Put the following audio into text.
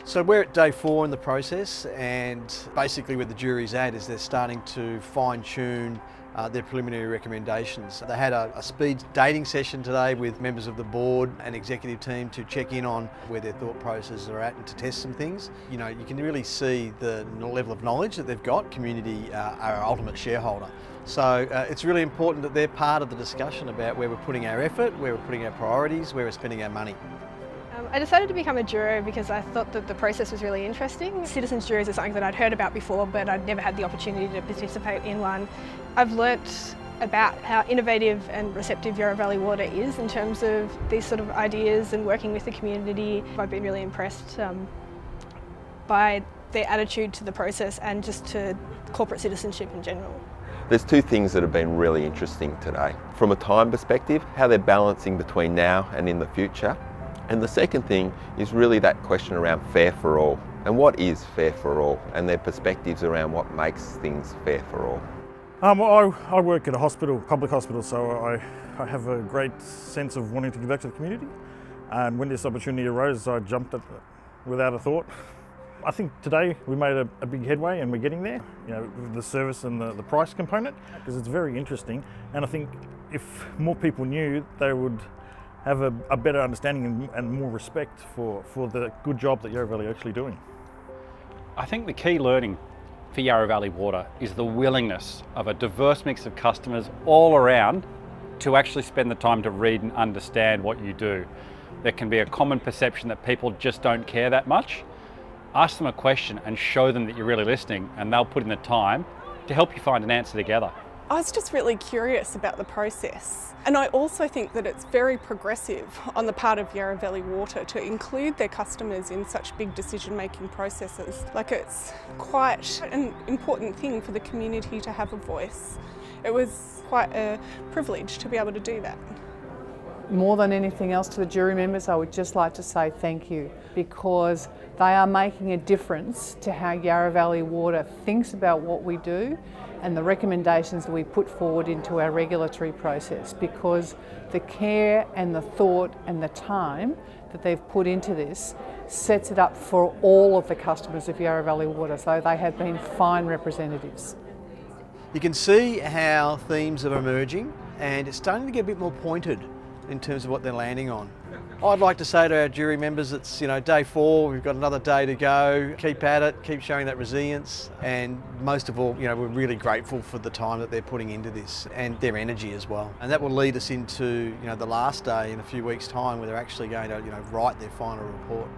So we're at day 4 in the process, and basically where the jury's at is they're starting to fine-tune their preliminary recommendations. They had a speed dating session today with members of the board and executive team to check in on where their thought processes are at and to test some things. You know, you can really see the level of knowledge that they've got. Community are our ultimate shareholder. So it's really important that they're part of the discussion about where we're putting our effort, where we're putting our priorities, where we're spending our money. I decided to become a juror because I thought that the process was really interesting. Citizens juries are something that I'd heard about before, but I'd never had the opportunity to participate in one. I've learnt about how innovative and receptive Yarra Valley Water is in terms of these sort of ideas and working with the community. I've been really impressed by their attitude to the process and just to corporate citizenship in general. There's two things that have been really interesting today. From a time perspective, how they're balancing between now and in the future. And the second thing is really that question around fair for all. And what is fair for all? And their perspectives around what makes things fair for all. I work at a hospital, public hospital, so I have a great sense of wanting to give back to the community. And when this opportunity arose, I jumped at it without a thought. I think today we made a big headway and we're getting there, you know, with the service and the price component, because it's very interesting. And I think if more people knew, they would have a better understanding and more respect for the good job that Yarra Valley are actually doing. I think the key learning for Yarra Valley Water is the willingness of a diverse mix of customers all around to actually spend the time to read and understand what you do. There can be a common perception that people just don't care that much. Ask them a question and show them that you're really listening, and they'll put in the time to help you find an answer together. I was just really curious about the process, and I also think that it's very progressive on the part of Yarra Valley Water to include their customers in such big decision-making processes. Like, it's quite an important thing for the community to have a voice. It was quite a privilege to be able to do that. More than anything else, to the jury members, I would just like to say thank you, because they are making a difference to how Yarra Valley Water thinks about what we do and the recommendations that we put forward into our regulatory process, because the care and the thought and the time that they've put into this sets it up for all of the customers of Yarra Valley Water, so they have been fine representatives. You can see how themes are emerging, and it's starting to get a bit more pointed in terms of what they're landing on. I'd like to say to our jury members, it's day 4, we've got another day to go. Keep at it, keep showing that resilience, and most of all, we're really grateful for the time that they're putting into this and their energy as well. And that will lead us into the last day in a few weeks' time, where they're actually going to write their final report.